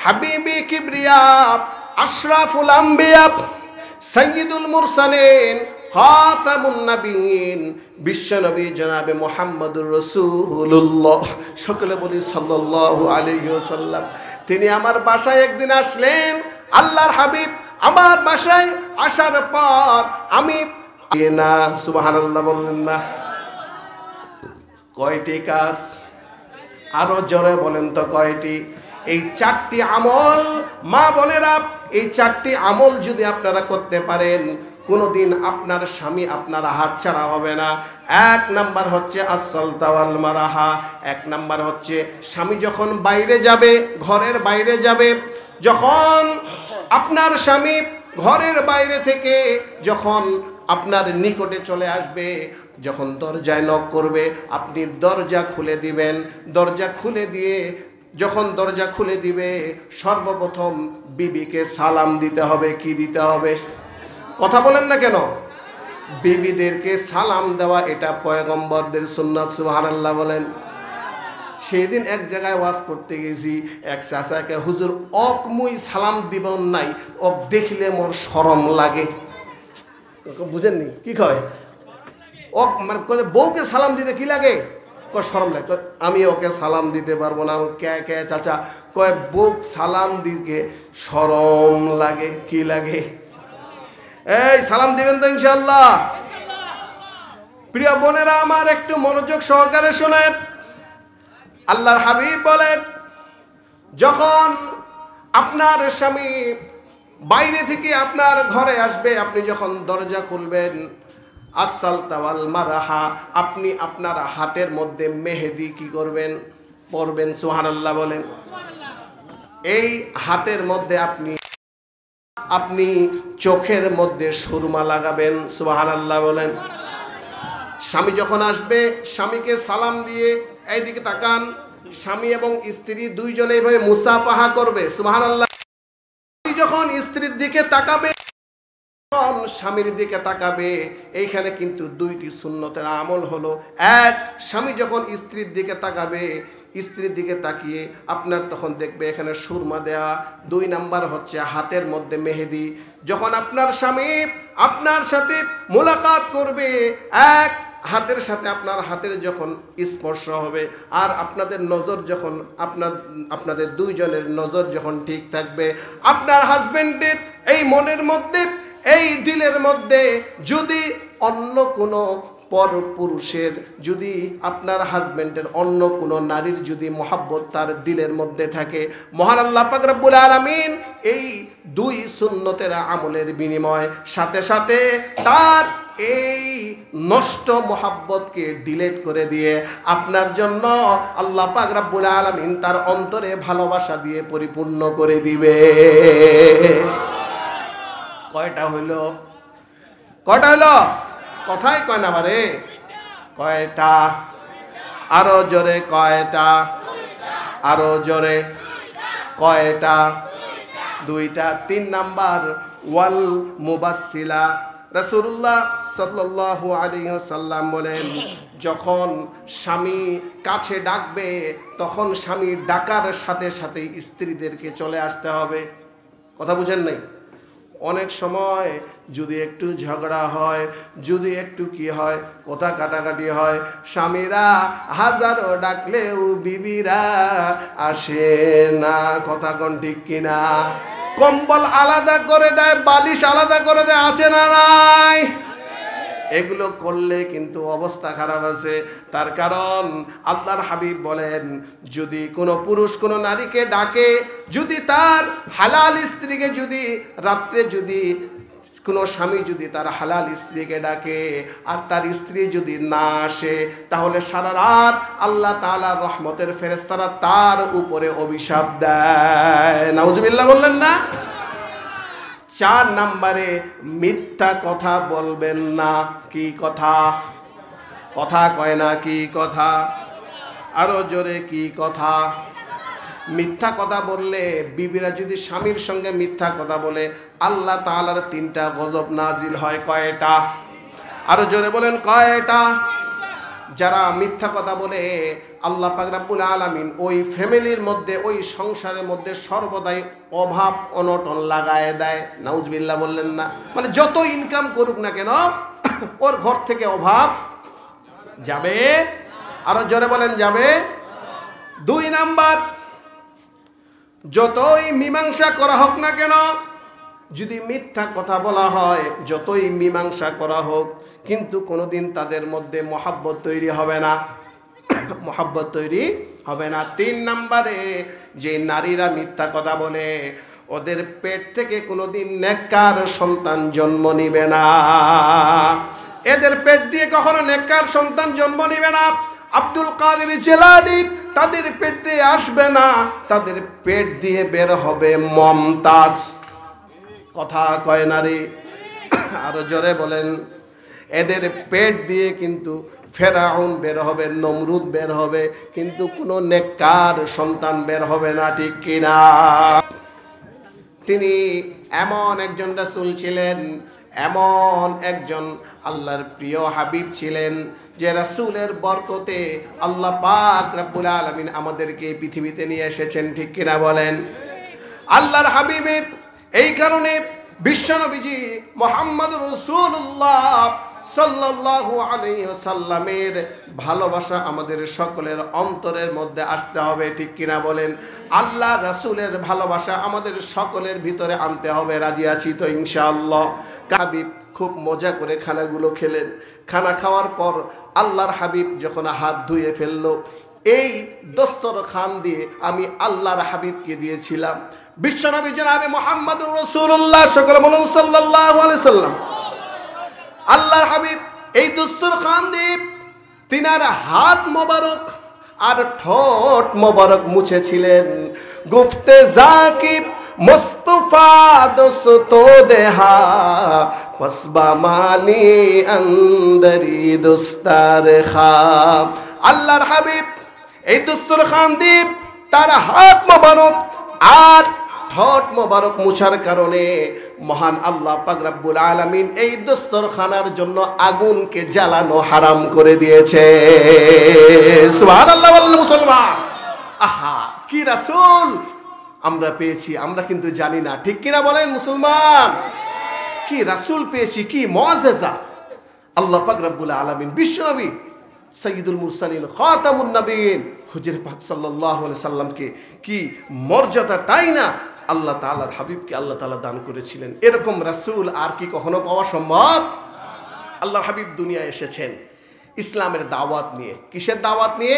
হাবিবি কিবরিয়া আশরাফুল আম্বিয়া সাইয়্যিদুল মুরসালিন খাতামুন নবীন বিশ্বনবী জনাবে মুহাম্মদুর রাসূলুল্লাহ, সকলে বলি সাল্লাল্লাহু আলাইহি ওয়াসাল্লাম, তিনি আমার বাসায় একদিন আসলেন। আল্লাহর হাবিব আমার বাসায় আসার পর আমি না, সুবহানাল্লাহ বললেন না? কয়টি কাজ? আরো জোরে বলেন তো কয়টি? এই 4টি আমল মা বোনেরা, এই 4টি আমল যদি আপনারা করতে পারেন, কোনোদিন আপনার স্বামী আপনার হাত ছাড়া হবে না। 1 নাম্বার হচ্ছে আসসালতা ওয়াল মারাহা। 1 নাম্বার হচ্ছে স্বামী যখন বাইরে যাবে, ঘরের বাইরে যাবে, যখন আপনার স্বামী ঘরের বাইরে থেকে যখন আপনার নিকটে চলে আসবে, যখন দরজায় নক করবে, আপনি দরজা খুলে দিবেন। দরজা খুলে দিয়ে যখন দরজা খুলে দিবে, সর্বপ্রথম বিবিকে সালাম দিতে হবে। কি দিতে হবে? কথা বলেন না কেন? বিবিদেরকে সালাম দেওয়া এটা পয়গম্বরদের সুন্নাত, সুবহানাল্লাহ বলেন। সেদিন এক জায়গায় ওয়াজ করতে গেছি, এক চাচাকে, হুজুর অক মুই সালাম দিব নাই, ওক দেখলে মোর শরম লাগে। বুঝেননি কি কয়? ওক মানে বউকে সালাম দিতে কি লাগে? কয় শরম লাগে। আমি ওকে সালাম দিতে পারবো না। কে কে চাচা? কয় বউ সালাম দিকে শরম লাগে। কি লাগে? এই সালাম দিবেন তো ইনশাআল্লাহ? প্রিয় বোনেরা আমার, একটু মনোযোগ সহকারে শোনেন। আল্লাহর হাবিব বলেন, যখন আপনার স্বামী বাইরে থেকে আপনার ঘরে আসবে, আপনি যখন দরজা খুলবেন, আসসালতা ওয়াল মারাহা, আপনি আপনার হাতের মধ্যে মেহেদি কি করবেন? পরবেন। সুবহানাল্লাহ বলেন। এই হাতের মধ্যে আপনি চোখের মধ্যে সুরমা লাগাবেন। সুবহানাল্লাহ বলেন। স্বামী যখন আসবে, স্বামীকে সালাম দিয়ে এইদিকে তাকান। স্বামী এবং স্ত্রী দুইজনে এইভাবে মুসাফাহা করবে। সুবহানাল্লাহ। যখন স্ত্রীর দিকে তাকাবে, স্বামীর দিকে তাকাবে, এইখানে কিন্তু 2টি সুন্নতের আমল হলো। 1, স্বামী যখন স্ত্রীর দিকে তাকাবে, স্ত্রীর দিকে তাকিয়ে আপনার তখন দেখবে এখানে সুরমা দেয়া। 2 নাম্বার হচ্ছে হাতের মধ্যে মেহেদি। যখন আপনার স্বামী আপনার সাথে মোলাকাত করবে, 1 হাতের সাথে আপনার হাতের যখন স্পর্শ হবে, আর আপনাদের নজর যখন আপনাদের দুইজনের নজর যখন ঠিক থাকবে, আপনার হাজবেন্ডের এই মনের মধ্যে, এই দিলের মধ্যে যদি অন্য কোনো পরপুরুষের, যদি আপনার হাজবেন্ডের অন্য কোনো নারীর যদি মহাব্বত তার দিলের মধ্যে থাকে, মহান আল্লাহ পাক রব্বুল আলামিন এই 2 সুন্নতের আমলের বিনিময় সাথে সাথে তার এই নষ্ট মহাব্বতকে ডিলিট করে দিয়ে আপনার জন্য আল্লাহ পাক রব্বুল আলামিন তার অন্তরে ভালোবাসা দিয়ে পরিপূর্ণ করে দিবে। কয়টা হইল? কয়টা হইল? কথাই কয় না বারে। কয়টা? আরো জোরে কয়টা? আরো জোরে কয়টা? 2টা। 3 নাম্বার ওয়াল মুবাসসিলা। রাসূলুল্লাহ সাল্লাল্লাহু আলাইহি ওয়াসাল্লাম বলেন, যখন স্বামী কাছে ডাকবে, তখন স্বামী ডাকার সাথে সাথে স্ত্রীদেরকে চলে আসতে হবে। কথা বুঝেন নাই? অনেক সময় যদি একটু ঝগড়া হয়, যদি একটু কি হয়, কথা কাটাকাটি হয়, স্বামীরা হাজারো ডাকলেও বিবিরা আসে না। কথা কোন ঠিক কিনা? কম্বল আলাদা করে দেয়, বালিশ আলাদা করে দেয়, আছে না নাই? এগুলো করলে কিন্তু অবস্থা খারাপ আছে। তার কারণ আল্লাহর হাবিব বলেন, যদি কোনো পুরুষ কোনো নারীকে ডাকে, যদি তার হালাল স্ত্রীকে, যদি রাত্রে যদি কোনো স্বামী যদি তার হালাল স্ত্রীকে ডাকে আর তার স্ত্রী যদি না আসে, তাহলে সারা রাত আল্লাহ তাআলার রহমতের ফেরেশতারা তার উপরে অভিশাপ দেয়। নাউজুবিল্লাহ বললেন না? 4 নম্বরে মিথ্যা কথা বলবেন না। কি কথা? কথা কয় না, কি কথা? আরো জোরে, কি কথা? মিথ্যা কথা বললে, বিবিরা যদি স্বামীর সঙ্গে মিথ্যা কথা বলে, আল্লাহ তাআলার 3টা গজব নাজিল হয়। কয়টা? আরো জোরে বলেন, কয়টা? যারা মিথ্যা কথা বলে, আল্লাহ পাক রব্বুল আলামিন ওই ফ্যামিলির মধ্যে, ওই সংসারের মধ্যে সর্বদাই অভাব অনটন লাগায় দেয়। নাউজুবিল্লাহ বললেন না? মানে যত ইনকাম করুক না কেন, ওর ঘর থেকে অভাব যাবে। আরো জোরে বলেন, যাবে। 2 নাম্বার, যতই মীমাংসা করা হোক না কেন, যদি মিথ্যা কথা বলা হয়, যতই মীমাংসা করা হোক, কিন্তু কোনোদিন তাদের মধ্যে মহাব্বত তৈরি হবে না। মহাব্বত তৈরি হবে না। 3 নম্বরে, যে নারীরা মিথ্যা কথা বলে, ওদের পেট থেকে কোনোদিন নেককার সন্তান জন্ম নিবে না। এদের পেট দিয়ে কখনো নেককার সন্তান জন্ম নিবে না। আব্দুল কাদের জিলানী, তাদের পেট দিয়ে আসবে না, তাদের পেট দিয়ে বের হবে মমতাজ। কথা কয় নারী? আরো জোরে বলেন। এদের পেট দিয়ে কিন্তু ফেরাউন বের হবে, নমরুদ বের হবে, কিন্তু কোনো নেককার সন্তান বের হবে না। ঠিক কিনা? তিনি এমন একজন রাসূল ছিলেন, এমন একজন আল্লাহর প্রিয় হাবিব ছিলেন, যে রাসূলের বরকতে আল্লাহ পাক রব্বুল আলামিন আমাদেরকে এই পৃথিবীতে নিয়ে এসেছেন। ঠিক কিনা বলেন? আল্লাহর হাবিবের এই কারণে বিশ্বনবীজি মুহাম্মদুর রাসূলুল্লাহ সাল্লাল্লাহু আলাইহি ওয়াসাল্লামের ভালোবাসা আমাদের সকলের অন্তরের মধ্যে আসতে হবে। ঠিক কিনা বলেন? আল্লাহ রাসূলের ভালোবাসা আমাদের সকলের ভিতরে আনতে হবে। রাজি আছি তো ইনশাআল্লাহ? হাবিব খুব মজা করে খানাগুলো খেলেন। খানা খাওয়ার পর আল্লাহর হাবিব যখন হাত ধুয়ে ফেললো, এই দস্তরখান দিয়ে আমি আল্লাহর হাবিবকে দিয়েছিলাম। বিশ্বনবী জনাবে মুহাম্মদুর রাসূলুল্লাহ, সকলে বলুন সাল্লাল্লাহু আলাইহি সাল্লাম। আল্লাহর হাবিব এই দস্তরখান দিয়ে তিনার হাত মোবারক আর ঠোঁট মোবারক মুছেছিলেন। গুফতে জাকিব মুস্তফা দোস্তো দেহা, পসবা মালি আন্দরি দোস্তার খা। আল্লাহর হাবিব এই দস্তরখান দিয়ে তার হাত মোবারক আর ঠোঁট মোবারক মুছার কারণে মহান আল্লাহ পাক রব্বুল আলামিন এই দস্তরখানার জন্য আগুনকে জ্বালানো হারাম করে দিয়েছে। সুবহানাল্লাহ বলেন মুসলমান। আহা, কি রাসূল আমরা পেয়েছি, আমরা কিন্তু জানি না। ঠিক কিনা বলেন মুসলমান? কি রাসূল পেয়েছি, কি মুআজিজা! আল্লাহ পাক রব্বুল আলামিন বিশ্বনবী সাইয়্যিদুল মুরসালিন খাতামুন নবীন হুজুর পাক সাল্লাল্লাহু আলাইহি সাল্লামকে কি মর্যাদাটাই না আল্লাহ তাআলার হাবিবকে আল্লাহ তাআলা দান করেছিলেন। এরকম রাসূল আর কি কখনো পাওয়া সম্ভব? আল্লাহর হাবিব দুনিয়ায় এসেছেন ইসলামের দাওয়াত নিয়ে। কিসের দাওয়াত নিয়ে?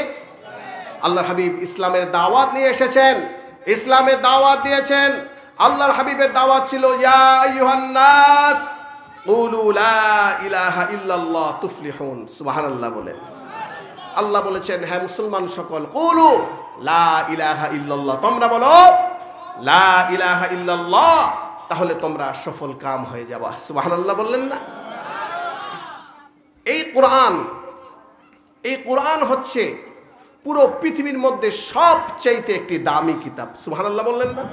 আল্লাহর হাবিব ইসলামের দাওয়াত নিয়ে এসেছেন, ইসলামের দাওয়াত দিয়েছেন। আল্লাহর হাবিবের দাওয়াত ছিল ইয়া আইয়ুহান নাস কুলু লা ইলাহা ইল্লাল্লাহ তুফলিহুন। সুবহানাল্লাহ বলেন। আল্লাহ বলেছেন, হ্যাঁ মুসলমান সকল, কুলু লা ইলাহা ইল্লাল্লাহ, তোমরা বলো লা ইলাহা ইল্লাল্লাহ, তাহলে তোমরা সফল কাম হয়ে যাবা। সুবহানাল্লাহ বললেন না? এই কোরআন হচ্ছে পুরো পৃথিবীর মধ্যে সবচাইতে একটি দামি কিতাব। সুবহানাল্লাহ বললেন না?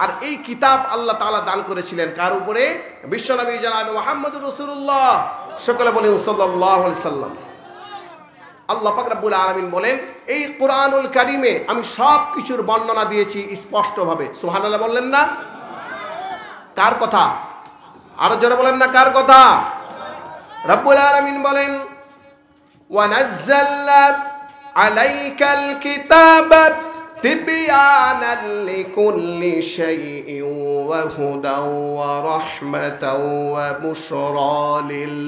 আর এই কিতাব আল্লাহ তাআলা দান করেছিলেন কার উপরে? বিশ্বনবী জনাবে মুহাম্মদুর রাসূলুল্লাহ, সকলে বলেন সাল্লাল্লাহু আলাইহি সাল্লাম। আল্লাহ পাক রব্বুল আলামিন বলেন, এই কোরআনুল কারীমে আমি সব কিছুর বর্ণনা দিয়েছি স্পষ্টভাবে। সুবহানাল্লাহ বললেন না? কার কথা? আরো জোরে বলেন না, কার কথা? রব্বুল আলামিন বলেন, ওয়া নাযালনা আলাইকাল কিতাবা তিবয়ানাল লিকুল্লি শাইইন ওয়া হুদাও ওয়া রাহমাতাও ওয়া বুশরা লিল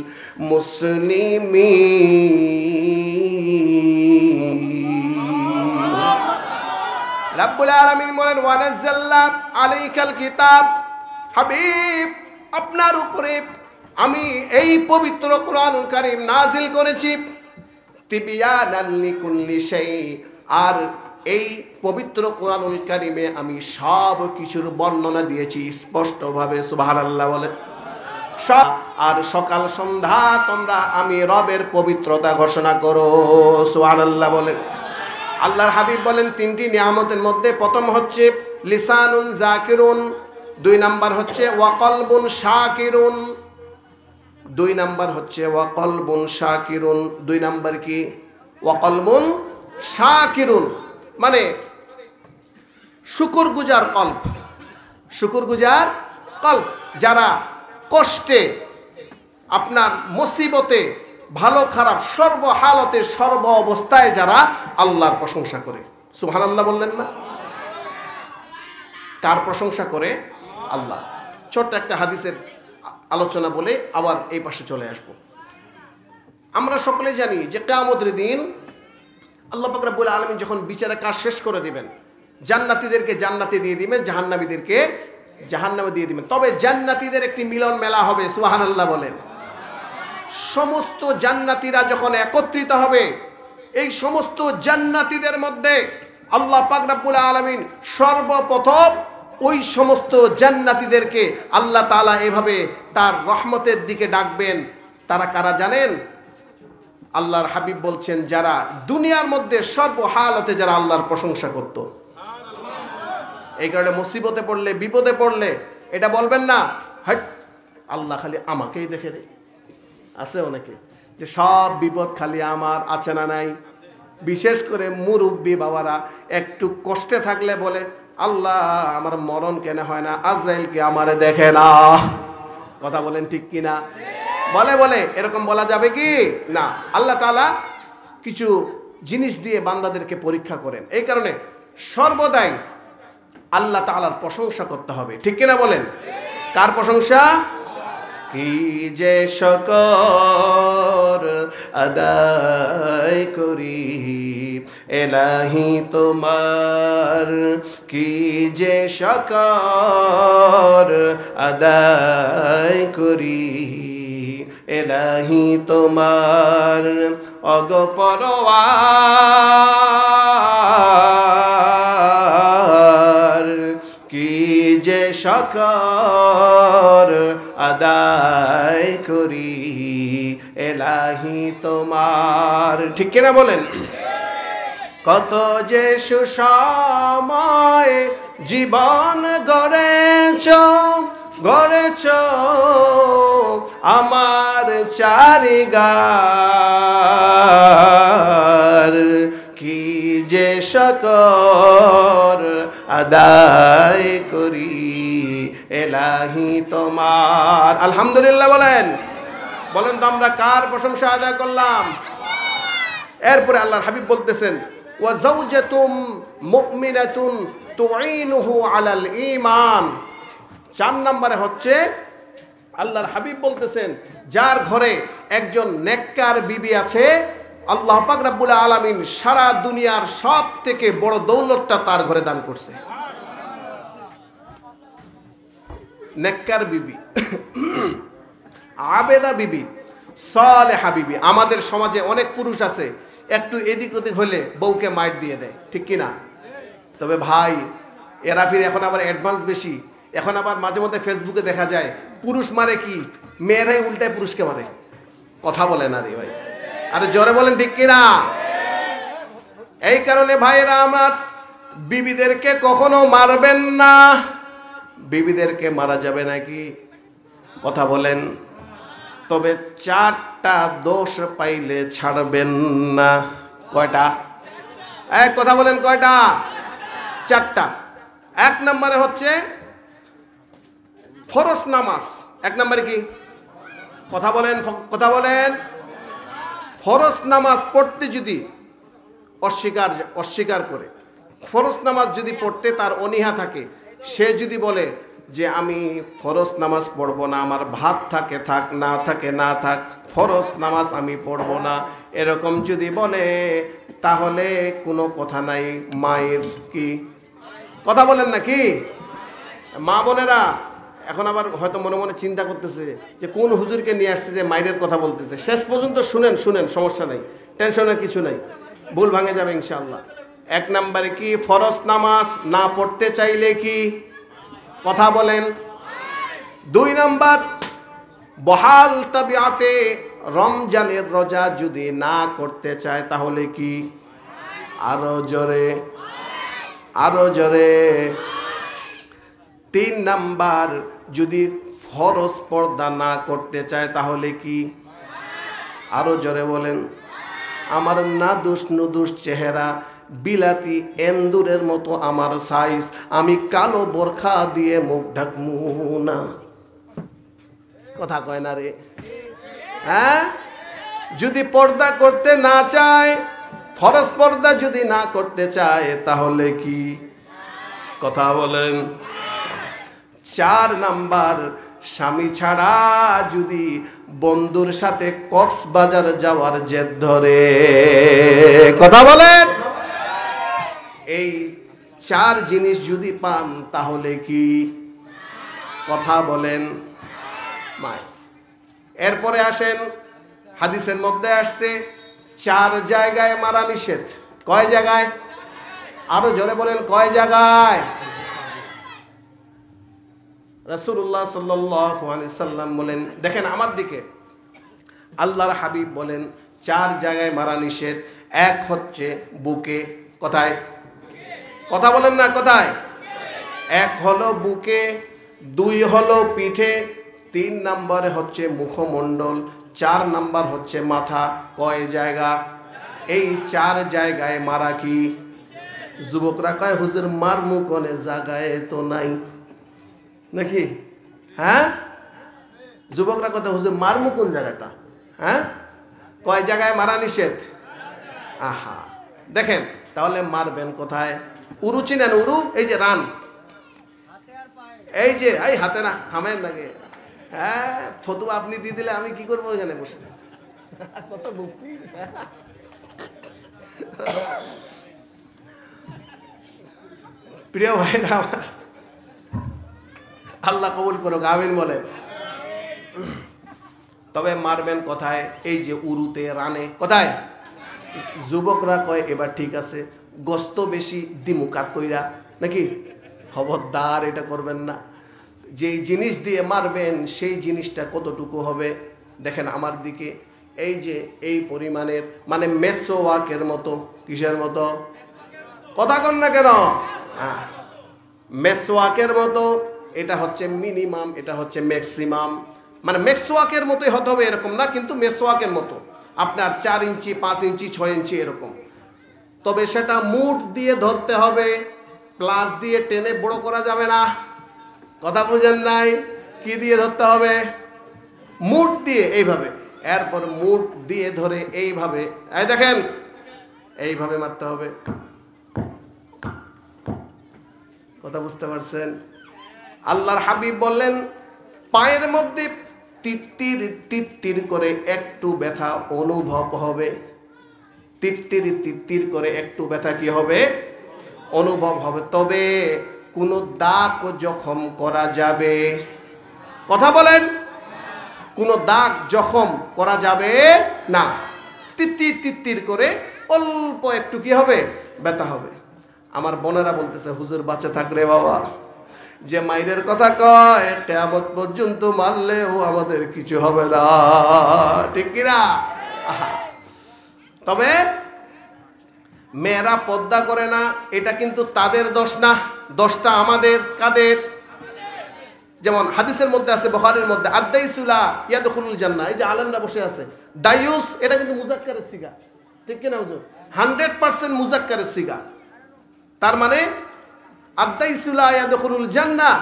মুসলিমিন। রাব্বুল আলামিন বলেন ওয়া নাযালনা আলাইকাল কিতাব, হাবিব আপনার উপরে আমি এই পবিত্র কোরআনুল কারীম নাজিল করেছি। তিবয়ানাল লিকুল্লি শাই, আর এই পবিত্র কোরআনুল কারীমে আমি সব কিছুর বর্ণনা দিয়েছি স্পষ্টভাবে। সুবহানাল্লাহ বলেন। আর সকাল সন্ধ্যা তোমরা আমি রবের পবিত্রতা ঘোষণা করো। সুবহানাল্লাহ বলেন। আল্লাহর হাবিব বলেন তিনটি নিয়ামতের মধ্যে প্রথম হচ্ছে লিসানুন জাকিরুন, 2 নাম্বার হচ্ছে ওয়া কলবুন শাকিরুন, 2 নাম্বার হচ্ছে ওয়া কলবুন শাকিরুন। 2 নাম্বার কি? ওয়া কলবুন শাকিরুন, মানে শুকরগুজার কল্প, শুকরগুজার কল্প, যারা কষ্টে, আপনার মুসিবতে, ভালো খারাপ সর্ব হালতে সর্ব অবস্থায় যারা আল্লাহর প্রশংসা করে। সুবহানাল্লাহ বললেন না? কার প্রশংসা করে? আল্লাহ। ছোট্ট একটা হাদিসের আলোচনা বলে আবার এই পাশে চলে আসব। আমরা সকলে জানি যে কিয়ামতের দিন আল্লাহ পাক রব্বুল আলামিন যখন বিচারের কাজ শেষ করে দিবেন, জান্নাতীদেরকে জান্নাতে দিয়ে দিবেন, জাহান্নামীদেরকে জাহান্নামে দিয়ে দিবেন। তবে জান্নাতীদের একটি মিলন মেলা হবে। সুবহানাল্লাহ বলেন। সমস্ত জান্নাতীরা যখন একত্রিত হবে, এই সমস্ত জান্নাতীদের মধ্যে আল্লাহ পাক রব্বুল আলামিন সর্বপ্রথম ওই সমস্ত জান্নাতীদেরকে আল্লাহ তাআলা এভাবে তার রহমতের দিকে ডাকবেন। তারা কারা জানেন? আল্লাহর হাবিব বলছেন যারা দুনিয়ার মধ্যে সর্বহালতে যারা আল্লাহর প্রশংসা করত। এই কারণে মুসিবতে পড়লে, বিপদে পড়লে এটা বলবেন না হাট আল্লাহ খালি আমাকেই দেখে রে। আছে অনেকে যে সব বিপদ খালি আমার, আছে না নাই? বিশেষ করে মুরব্বী বাবারা একটু কষ্টে থাকলে বলে আল্লাহ আমার মরণ কেন হয় না, আজরাইলকে আমারে দেখে না। কথা বলেন ঠিক কিনা? বলে এরকম বলা যাবে কি না? আল্লাহ তাআলা কিছু জিনিস দিয়ে বান্দাদেরকে পরীক্ষা করেন। এই কারণে সর্বদাই আল্লাহ তাআলার প্রশংসা করতে হবে। ঠিক কিনা বলেন? কার প্রশংসা? কি যে শুকর আদায় করি এলাহি তোমার, কি যে শুকর আদায় করি এলাহি তোমার, অগপরওয়ার কি যে শুকর আদায় করি এলাহি তোমার। ঠিক কিনা বলেন? কত যে সুসময় জীবন গড়েছ আমার চারিগার, কি যে শুকর আদায় করি এলাহি তোমার। আলহামদুলিল্লাহ বলেন। বলেন তো আমরা কার প্রশংসা আদায় করলাম? এরপরে আল্লাহর হাবিব বলতেছেন ওয়া যাওজাতুম মুমিনাতুন তুঈনুহু আলাল ঈমান। 4 নম্বরে হচ্ছে আল্লাহর হাবিব বলতেছেন যার ঘরে একজন নেককার বিবি আছে, আল্লাহ পাক রব্বুল আলামিন সারা দুনিয়ার সব থেকে বড় দৌলতটা তার ঘরে দান করছে। নেককার বিবি, আবেদা বিবি, সালেহা বিবি। আমাদের সমাজে অনেক পুরুষ আছে একটু এদিক ওদিক হলে বউকে মাইট দিয়ে দেয়। ঠিক কিনা? তবে ভাই এরা ফির এখন আবার অ্যাডভান্স বেশি। এখন আবার মাঝে মধ্যে ফেসবুকে দেখা যায় পুরুষ মারে কি, মেয়েরাই উল্টায় পুরুষকে মারে। কথা বলেন আরে ভাই, আরে জোরে বলেন ঠিক কিনা? এই কারণে ভাইরা আমার, বিবিদেরকে কখনো মারবেন না। বিবিদেরকে মারা যাবে নাকি? কথা বলেন। তবে 4টা দোষ পাইলে ছাড়বেন না। কয়টা? এক কথা বলেন কয়টা? 4টা। 1 নম্বরে হচ্ছে ফরজ নামাজ। 1 নম্বরে কি? কথা বলেন। ফরজ নামাজ পড়তে যদি অস্বীকার করে, ফরজ নামাজ যদি পড়তে তার অনীহা থাকে, সে যদি বলে যে আমি ফরজ নামাজ পড়বো না, আমার ভাত থাকে থাক, না থাকে না থাক, ফরজ নামাজ আমি পড়বো না, এরকম যদি বলে তাহলে কোনো কথা নাই, মায়ের কি কথা বলেন না কি মা বোনেরা? এখন আবার হয়তো মনে মনে চিন্তা করতেছে যে কোন হুজুরকে নিয়ে আসছে যে মায়ের কথা বলতেছে। শেষ পর্যন্ত শুনেন, সমস্যা নাই, টেনশনের কিছু নাই, ভুল ভাঙে যাবে ইনশাআল্লাহ। এক নম্বরে কি, ফরজ নামাজ না পড়তে চাইলে কি কথা বলেন। 2 নাম্বার, বহাল তাবিয়াতে রমজানের রোজা যদি না করতে চায় তাহলে কি, আরো জোরে, আরো জোরে। 3 নাম্বার, যদি ফরজ পর্দা না করতে চায় তাহলে কি, আরো জোরে বলেন। আমার নাদুস নুদুস চেহারা, বিলাতি এন্দুরের মতো আমার সাইজ, আমি কালো বোরখা দিয়ে মুখ ঢাকমু না, কথা কয় না রে? হ্যাঁ, যদি পর্দা করতে না চায়, ফরজ পর্দা যদি না করতে চায় তাহলে কি, কথা বলেন। 4 নাম্বার, স্বামী ছাড়া যদি বন্ধুর সাথে কক্সবাজার যাওয়ার জেদ ধরে, কথা বলেন। এই 4 জিনিস যদি পান তাহলে কি, কথা বলেন। মাই, এরপরে আসেন, হাদিসের মধ্যে আসছে 4 জায়গায় মারা নিষেধ। কয় জায়গায়? আরো জোরে বলেন, কয় জায়গায়? রাসূলুল্লাহ সাল্লাল্লাহু আলাইহি সাল্লাম বলেন, দেখেন আমার দিকে, আল্লাহর হাবিব বলেন 4 জায়গায় মারা নিষেধ। 1 হচ্ছে বুকে, কোথায়, কথা বলেন না কোথায়? 1 হলো বুকে, 2 হলো পিঠে, 3 নম্বরে হচ্ছে মুখমণ্ডল, 4 নাম্বার হচ্ছে মাথা। কয় জায়গা? এই 4 জায়গায় মারা কি। যুবকরা কয় হুজুর মার মুখনে জায়গায় তো নাই নাকি? হ্যাঁ, যুবকরা কথা হুজুর মারমু কোন জায়গাটা? হ্যাঁ, কয় জায়গায় মারা নিষেধ? আহা, দেখেন তাহলে মারবেন কোথায়? উরু চিনেন? উরু, এই যে রান, এই যে এই হাতে না, থামেন নাকি? হ্যাঁ, ফতুয়া আপনি দিয়ে দিলে আমি কি করবো এখানে বসে? কত মুফতি। প্রিয় ভাইরা আমার, আল্লাহ কবুল করুক, আমিন বলেন। তবে মারবেন কোথায়? এই যে উরুতে, রানে, কোথায়? যুবকরা কয় এবার ঠিক আছে, গোস্ত বেশি দিমু কাত কইরা নাকি? খবরদার এটা করবেন না। যেই জিনিস দিয়ে মারবেন সেই জিনিসটা কতটুকু হবে দেখেন আমার দিকে, এই যে এই পরিমাণের, মানে মেসোয়াকের মতো। কিসের মতো? কথা কন না কেন? হ্যাঁ, মেসোয়াকের মতো। এটা হচ্ছে মিনিমাম, এটা হচ্ছে ম্যাক্সিমাম। মানে মেসোয়াকের মতোই হতে হবে এরকম না, কিন্তু মেসোয়াকের মতো আপনার 4 ইঞ্চি, 5 ইঞ্চি, 6 ইঞ্চি এরকম। তবে সেটা মুঠ দিয়ে ধরতে হবে, প্লাস দিয়ে টেনে বড় করা যাবে না। কথা বুঝেন নাই? কি দিয়ে ধরতে হবে? মুঠ দিয়ে, এইভাবে। এরপর মুঠ দিয়ে ধরে এইভাবে, এই দেখেন এইভাবে মারতে হবে। কথা বুঝতে পারছেন? আল্লাহর হাবিব বললেন পায়ের মধ্যে তিত্তির তিত্তির করে একটু ব্যথা অনুভব হবে। তিত্তির তিত্তির করে একটু ব্যথা কি হবে? অনুভব হবে। তবে কোনো দাগ জখম করা যাবে, কথা বলেন, কোনো দাগ জখম করা যাবে না। তিত্তির তিত্তির করে অল্প একটু কি হবে? ব্যথা হবে। আমার বোনেরা বলতেছে হুজুর বাঁচে থাক রে বাবা, যে মাইরের কথা কয় কিয়ামত পর্যন্ত মারলেও আমাদের কিছু হবে না, ঠিক কিনা? তবে মেয়েরা পর্দা করে না, এটা কিন্তু তাদের দোষ না, দোষটা আমাদের। কাদের? যেমন হাদিসের মধ্যে আছে, বুখারীর মধ্যে, আদ-দাইসুলা ইয়াদখুলুল জান্নাহ। এই যে আলেমরা বসে আছে, দায়ুস এটা কিন্তু মুজাক্কারের সিগা, ঠিক কিনা হুজুর? 100% মুজাক্কারের সিগা। তার মানে আদ-দাইসুলা ইয়াদখুলুল জান্নাহ,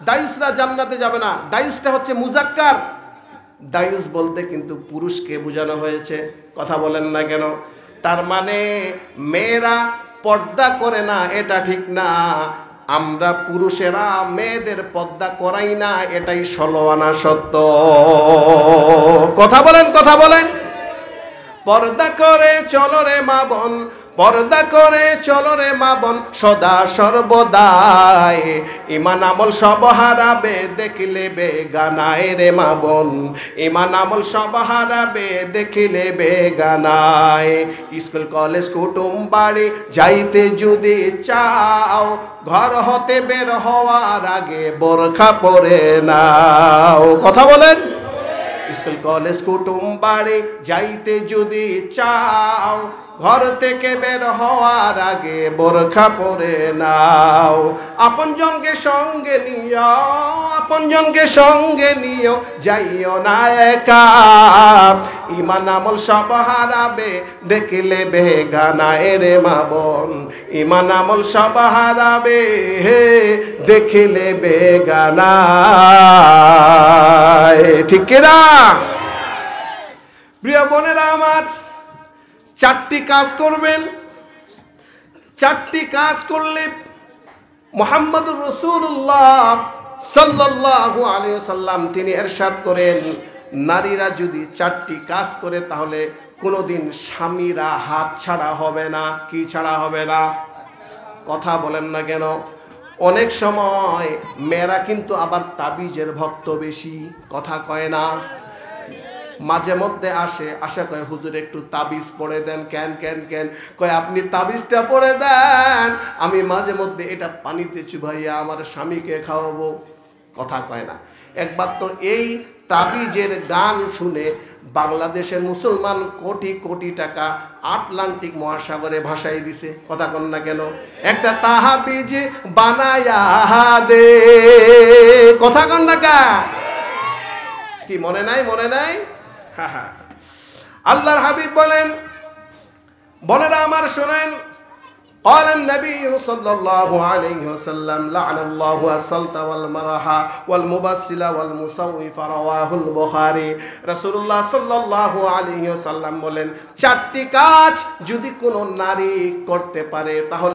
দায়ুসরা জান্নাতে যাবে না। দায়ুসটা হচ্ছে মুজাক্কার। দায়ুস বলতে কিন্তু পুরুষকে বোঝানো হয়েছে। কথা বলেন না কেন? তার মানে মেয়েরা পর্দা করে না, এটা ঠিক না। আমরা পুরুষেরা মেয়েদের পর্দা করাই না, এটাই ১৬ আনা সত্য। কথা বলেন, কথা বলেন। পর্দা করে চলো রে মা বোন, পর্দা করে চলো রে মা বোন, সদা সর্বদাই। ইমান আমল সব হারাবে দেখিলে বেগানায় রে মা বোন, ইমান আমল সব হারাবে দেখিলে বেগানায়। স্কুল কলেজ কুটুম বাড়ি যাইতে যদি চাও, ঘর হতে বের হওয়ার আগে বোরখা পরে নাও। কথা বলেন। স্কুল কলেজ কুটুম বাড়ি যাইতে যদি চাও, ঘর থেকে বের হওয়ার আগে বোরখা পরে নাও। আপনজনকে সঙ্গে নিও, আপনজনকে সঙ্গে নিও, যাইও না একা। ইমান আমল সব হারাবে দেখিলে বেগানায় রে মা বোন, ইমান আমল সব হারাবে দেখিলে বেগানায়। ঠিক না? প্রিয় বোনেরা আমার, 4টি কাজ করবেন। 4টি কাজ করলে মুহাম্মদুর রাসূলুল্লাহ সাল্লাল্লাহু আলাইহি ওয়াসাল্লাম তিনি ইরশাদ করেন, নারীরা যদি 4টি কাজ করে তাহলে কোনোদিন স্বামীরা হাত ছাড়া হবে না। কি ছাড়া হবে না? কথা বলেন না কেন? অনেক সময় মেয়েরা কিন্তু আবার তাবিজের ভক্ত বেশি, কথা কয় না। মাঝে মধ্যে আসে কয় হুজুর একটু তাবিজ পড়ে দেন। কেন কেন কেন? কয় আপনি তাবিজটা পড়ে দেন, আমি মাঝে মধ্যে এটা পানিতে চুবাইয়া আমার স্বামীকে খাওয়াবো। কথা কয় না। একবার তো এই তাবিজের গান শুনে বাংলাদেশের মুসলমান কোটি কোটি টাকা আটলান্টিক মহাসাগরে ভাসাই দিছে। কথা কন না কেন? একটা তাহাবিজ বানায়া দে। কথা কন না কা? কি মনে নাই? মনে নাই? আল্লাহর হাবিব বলেন, বোনেরা আমার শোনেন, قال النبي صلى الله عليه وسلم لعن الله السلط والمرحة والمبسل والمسوف رواه البخاري। রাসূলুল্লাহ সাল্লাল্লাহু আলাইহি ওয়াসাল্লাম বলেন, 4টি কাজ যদি কোনো নারী করতে পারে তাহলে